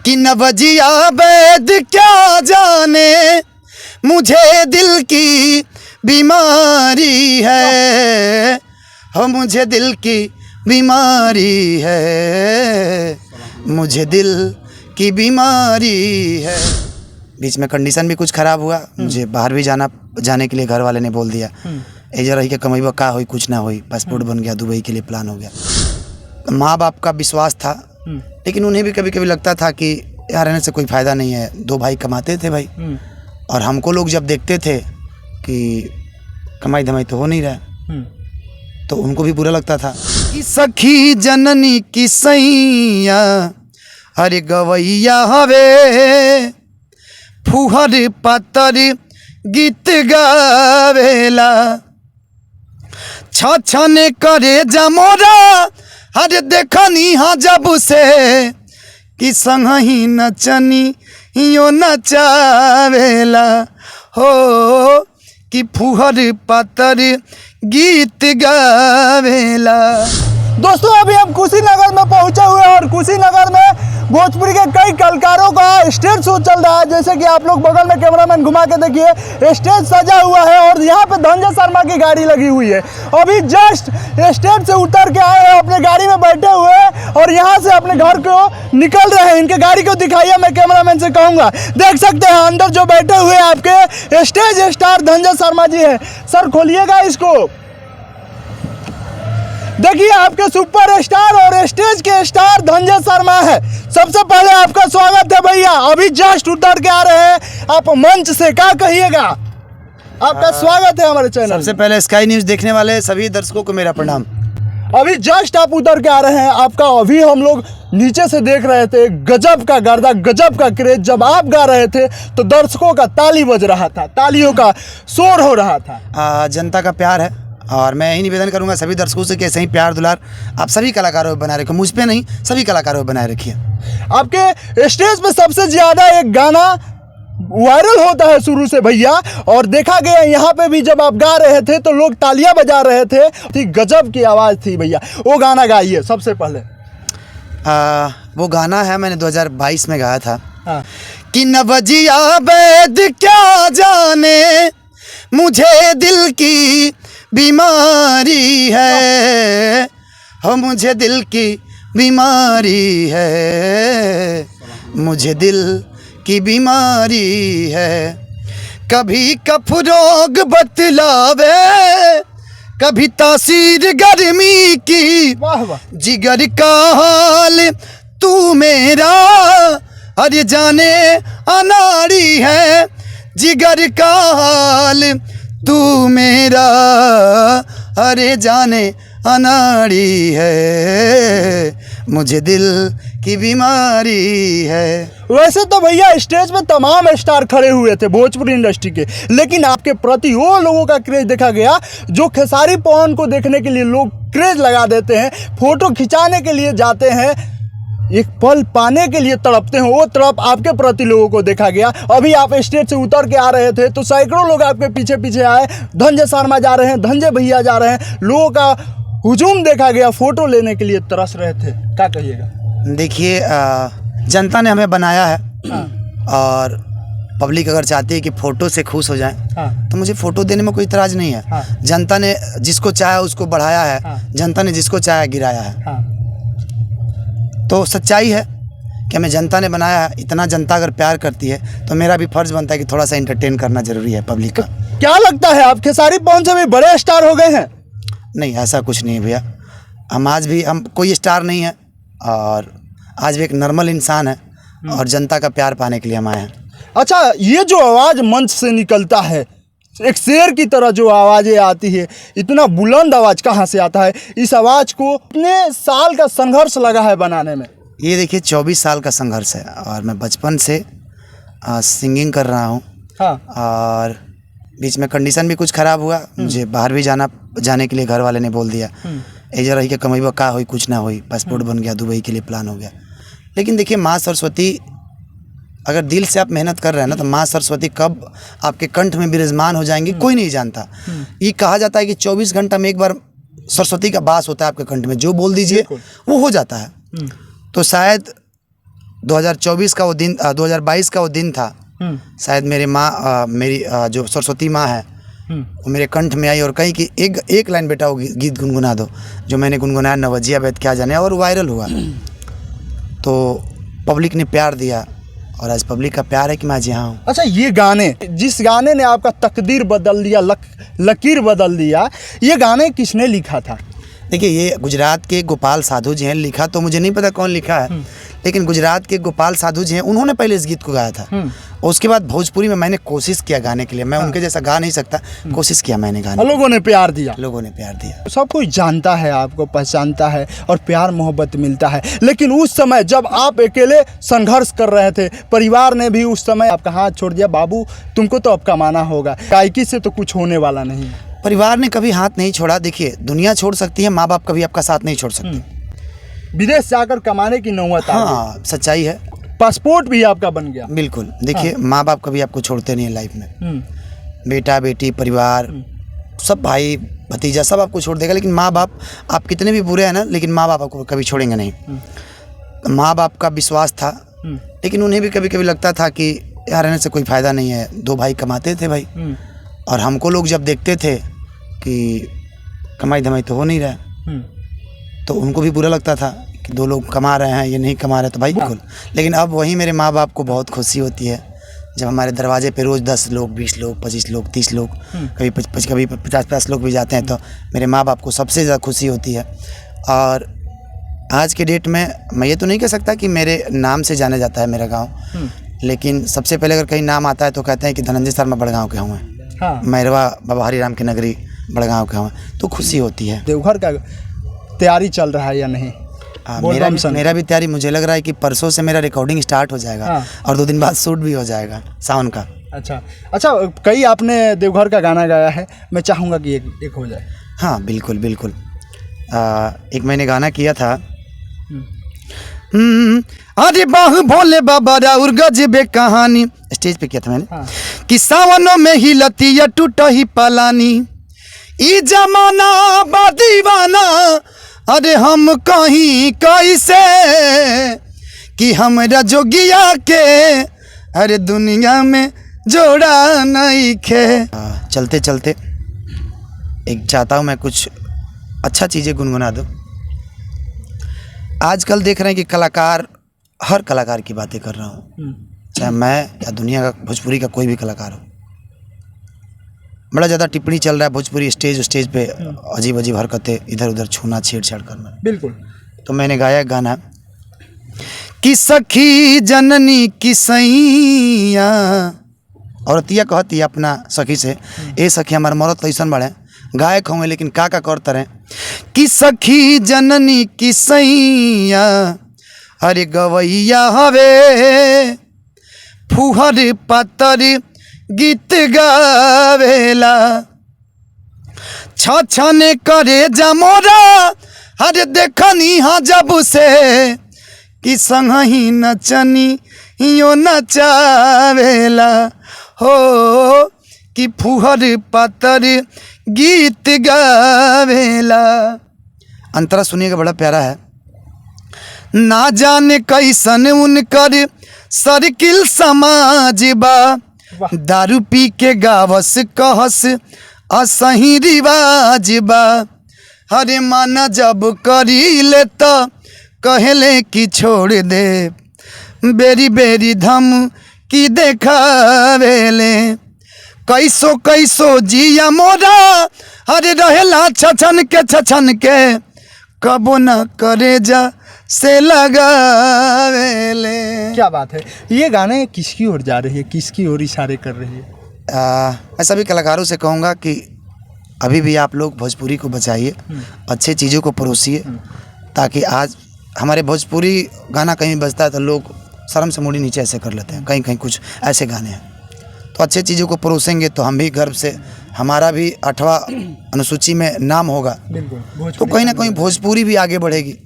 कि नवजिया वैद क्या जाने मुझे दिल की बीमारी है, हो मुझे दिल की बीमारी है, मुझे दिल की बीमारी है। बीच में कंडीशन भी कुछ ख़राब हुआ, मुझे बाहर भी जाने के लिए घर वाले ने बोल दिया। एजा रही के कमैबा का होई कुछ ना होई, पासपोर्ट बन गया, दुबई के लिए प्लान हो गया। माँ बाप का विश्वास था, लेकिन उन्हें भी कभी कभी लगता था कि यहाँ रहने से कोई फ़ायदा नहीं है। दो भाई कमाते थे भाई, और हमको लोग जब देखते थे कि कमाई धमाई तो हो नहीं रहा, तो उनको भी बुरा लगता था कि सखी जननी की सैया अरे गवैया हवे, फुहर पतर गीत गावेला, छछन करे जमोरा हर देखनी हाँ जब से, कि संगही नचनी यो नचावेला, हो कि फुहर पतर गीत गावेला। दोस्तों अभी हम कुशीनगर में पहुंचे हुए हैं और कुशीनगर में भोजपुरी के कई कलाकारों का स्टेज शो चल रहा है। जैसे कि आप लोग बगल में कैमरामैन घुमा के देखिए, स्टेज सजा हुआ है और यहाँ पे धनंजय शर्मा की गाड़ी लगी हुई है। अभी जस्ट स्टेज से उतर के आए हैं, अपने गाड़ी में बैठे हुए हैं और यहाँ से अपने घर को निकल रहे हैं। इनके गाड़ी को दिखाइए, मैं कैमरामैन से कहूँगा। देख सकते हैं अंदर जो बैठे हुए आपके स्टेज स्टार धनंजय शर्मा जी है। सर खोलिएगा इसको, देखिए आपके सुपर स्टार और स्टेज के स्टार धनंजय शर्मा है। सबसे पहले आपका स्वागत है भैया, अभी जस्ट उतर के आ रहे हैं आप मंच से, क्या कहिएगा? आपका स्वागत है हमारे चैनल। सबसे पहले स्काई न्यूज़ देखने वाले सभी दर्शकों को मेरा प्रणाम। अभी जस्ट आप उतर के आ रहे हैं, आपका अभी हम लोग नीचे से देख रहे थे, गजब का गर्दा, गजब का क्रेज। जब आप गा रहे थे तो दर्शकों का ताली बज रहा था, तालियों का शोर हो रहा था। जनता का प्यार है और मैं यही निवेदन करूंगा सभी दर्शकों से कि ऐसे ही प्यार दुलार आप सभी कलाकारों को बनाए रखिए, मुझ पे नहीं सभी कलाकारों को बनाए रखिए। आपके स्टेज पे सबसे ज्यादा एक गाना वायरल होता है शुरू से भैया, और देखा गया यहाँ पे भी जब आप गा रहे थे तो लोग तालियां बजा रहे थे, गजब की आवाज़ थी भैया। वो गाना गाइए सबसे पहले। वो गाना है मैंने 2022 में गाया था। हाँ। कि नवजिया वैद क्या जाने मुझे दिल की बीमारी है, हो मुझे दिल की बीमारी है, मुझे दिल की बीमारी है। कभी कफ रोग बतलावे, कभी तासीर गर्मी की, वाह वाह। जिगर का हाल तू मेरा अरे जाने अनाड़ी है, जिगर का हाल तू मेरा अरे जाने अनाड़ी है, मुझे दिल की बीमारी है। वैसे तो भैया स्टेज पे तमाम स्टार खड़े हुए थे भोजपुरी इंडस्ट्री के, लेकिन आपके प्रति वो लोगों का क्रेज देखा गया जो खेसारी पवन को देखने के लिए लोग क्रेज लगा देते हैं, फोटो खिंचाने के लिए जाते हैं, एक पल पाने के लिए तड़पते हैं। वो तड़प आपके प्रति लोगों को देखा गया। अभी आप स्टेज से उतर के आ रहे थे तो सैकड़ों लोग आपके पीछे पीछे आए, धनंजय शर्मा जा रहे हैं, धनंजय भैया जा रहे हैं, लोगों का हुजूम देखा गया, फोटो लेने के लिए तरस रहे थे। क्या कहिएगा? देखिए जनता ने हमें बनाया है। हाँ। और पब्लिक अगर चाहती है कि फ़ोटो से खुश हो जाए। हाँ। तो मुझे फ़ोटो देने में कोई इतराज़ नहीं है। हाँ। जनता ने जिसको चाहा उसको बढ़ाया है। हाँ। जनता ने जिसको चाहा गिराया है। हाँ। तो सच्चाई है कि हमें जनता ने बनाया है। इतना जनता अगर प्यार करती है तो मेरा भी फ़र्ज़ बनता है कि थोड़ा सा एंटरटेन करना ज़रूरी है पब्लिक का। क्या लगता है आप खेसारी पवन से भी बड़े स्टार हो गए हैं? नहीं, ऐसा कुछ नहीं है भैया। हम कोई स्टार नहीं है और आज भी एक नॉर्मल इंसान है और जनता का प्यार पाने के लिए हम आए हैं। अच्छा, ये जो आवाज़ मंच से निकलता है, एक शेर की तरह जो आवाज़ें आती है, इतना बुलंद आवाज़ कहाँ से आता है? इस आवाज़ को कितने साल का संघर्ष लगा है बनाने में? ये देखिए 24 साल का संघर्ष है और मैं बचपन से सिंगिंग कर रहा हूँ। हाँ। और बीच में कंडीशन भी कुछ ख़राब हुआ, मुझे बाहर भी जाने के लिए घर वाले ने बोल दिया। एजा रही के कमैबा का होई कुछ ना होई, पासपोर्ट बन गया, दुबई के लिए प्लान हो गया। लेकिन देखिए माँ सरस्वती, अगर दिल से आप मेहनत कर रहे हैं ना तो माँ सरस्वती कब आपके कंठ में विराजमान हो जाएंगी कोई नहीं जानता। ये कहा जाता है कि 24 घंटा में एक बार सरस्वती का वास होता है आपके कंठ में, जो बोल दीजिए वो हो जाता है। तो शायद 2024 का वो दिन 2022 का वो दिन था। शायद मेरी माँ मेरी जो सरस्वती माँ है वो मेरे कंठ में आई और कही कि एक लाइन बेटा वो गीत गुनगुना दो, जो मैंने गुनगुनाया नवजिया बैत क्या जाने, और वायरल हुआ। तो पब्लिक ने प्यार दिया और आज पब्लिक का प्यार है कि मैं आज यहाँ हूँ। अच्छा, ये गाने, जिस गाने ने आपका तकदीर बदल दिया, लकीर बदल दिया, ये गाने किसने लिखा था? देखिए, ये गुजरात के गोपाल साधु जी हैं। लिखा तो मुझे नहीं पता कौन लिखा है, लेकिन गुजरात के गोपाल साधु जी हैं, उन्होंने पहले इस गीत को गाया था। और उसके बाद भोजपुरी में मैंने कोशिश किया गाने के लिए। मैं उनके जैसा गा नहीं सकता, कोशिश किया मैंने गाने। लोगों ने प्यार दिया, लोगों ने प्यार दिया। सब कोई जानता है, आपको पहचानता है और प्यार मोहब्बत मिलता है। लेकिन उस समय जब आप अकेले संघर्ष कर रहे थे, परिवार ने भी उस समय आपका हाथ छोड़ दिया, बाबू तुमको तो अब कमाना होगा, गायकी से तो कुछ होने वाला नहीं। परिवार ने कभी हाथ नहीं छोड़ा। देखिए, दुनिया छोड़ सकती है, माँ बाप कभी आपका साथ नहीं छोड़ सकते। विदेश जाकर कमाने की नौबत आ गई। हाँ, सच्चाई है। पासपोर्ट भी आपका बन गया। बिल्कुल। देखिए, माँ बाप कभी आपको छोड़ते नहीं है लाइफ में। बेटा बेटी परिवार सब, भाई भतीजा सब आपको छोड़ देगा, लेकिन माँ बाप, आप कितने भी बुरे हैं ना, लेकिन माँ बाप आपको कभी छोड़ेंगे नहीं। माँ बाप का विश्वास था, लेकिन उन्हें भी कभी कभी लगता था कि यार रहने से कोई फ़ायदा नहीं है। 2 भाई कमाते थे भाई, और हमको लोग जब देखते थे कि कमाई धमाई तो हो नहीं रहा, तो उनको भी बुरा लगता था कि 2 लोग कमा रहे हैं, ये नहीं कमा रहे, तो भाई बिल्कुल। लेकिन अब वही मेरे माँ बाप को बहुत खुशी होती है जब हमारे दरवाजे पे रोज़ 10 लोग, 20 लोग, 25 लोग, 30 लोग, कभी 50-50 लोग भी जाते हैं, तो मेरे माँ बाप को सबसे ज़्यादा खुशी होती है। और आज के डेट में मैं ये तो नहीं कह सकता कि मेरे नाम से जाना जाता है मेरा गाँव, लेकिन सबसे पहले अगर कहीं नाम आता है तो कहते हैं कि धनंजय शर्मा बड़गांव के हुए, मैरवा बाबा हरी राम की नगरी बड़गांव के हुए, तो खुशी होती है। देवघर का तैयारी चल रहा है या नहीं? मेरा भी तैयारी, मुझे लग रहा है कि परसों से मेरा रिकॉर्डिंग स्टार्ट हो जाएगा और 2 दिन बाद शूट भी हो जाएगा सावन का। अच्छा, कई आपने देवघर का गाना गाया है, मैं चाहूँगा कि एक हो जाए। हाँ बिल्कुल बिल्कुल। एक मैंने गाना किया था, अरे बाहु भोले बाबा राउर गजबे कहानी, स्टेज पे किया था मैंने। कि सावनों में ही लतिया टूट ही पलानी, ई जमाना बा दीवाना, अरे हम कहीं कैसे कि हमरा जोगिया के अरे दुनिया में जोड़ा नहीं खे। चलते चलते एक चाहता हूँ मैं कुछ अच्छा चीज़ें गुनगुना दूँ। आजकल देख रहे हैं कि कलाकार, हर कलाकार की बातें कर रहा हूँ, चाहे मैं या दुनिया का भोजपुरी का कोई भी कलाकार हो, बड़ा ज़्यादा टिप्पणी चल रहा है भोजपुरी स्टेज पे, अजीब अजीब हरकतें, इधर उधर छूना, छेड़छाड़ करना। बिल्कुल। तो मैंने गाया गाना कि सखी जननी की सैया, औरतिया कहती है अपना सखी से, ए सखी हमारे मरद तो ऐसा बड़े गायक होंगे लेकिन का करते रहे, कि सखी जननी की सैया अरे गवैया हवे फुहर पतर गीत गावेला, छछने करे जमोरा अरे देखनी हाँ जब से, कि संगही नचनी यो नचावेला हो, कि फुहर पतर गीत गावेला। अंतरा सुनिएगा, बड़ा प्यारा है। ना जाने कैसन उनकर सर्किल समाज बा, दारू पी के गावस कहस असही रिवाज बा, अरे माना जब करी ले तो कहले कि छोड़ दे, बेरी बेरी धम की देखावेले, कैसो कैसो जिया मोरा अरे रहेला छछन के कबो न करे जा से लगावेले। क्या बात है, ये गाने किसकी ओर जा रही है, किसकी ओर इशारे कर रही है? मैं सभी कलाकारों से कहूँगा कि अभी भी आप लोग भोजपुरी को बचाइए, अच्छे चीज़ों को परोसिए, ताकि आज हमारे भोजपुरी गाना कहीं बजता है तो लोग शर्म से मुड़ी नीचे ऐसे कर लेते हैं, कहीं कहीं कुछ ऐसे गाने हैं। तो अच्छे चीज़ों को परोसेंगे तो हम भी गर्व से, हमारा भी 8वां अनुसूची में नाम होगा, तो कहीं ना कहीं भोजपुरी भी आगे बढ़ेगी।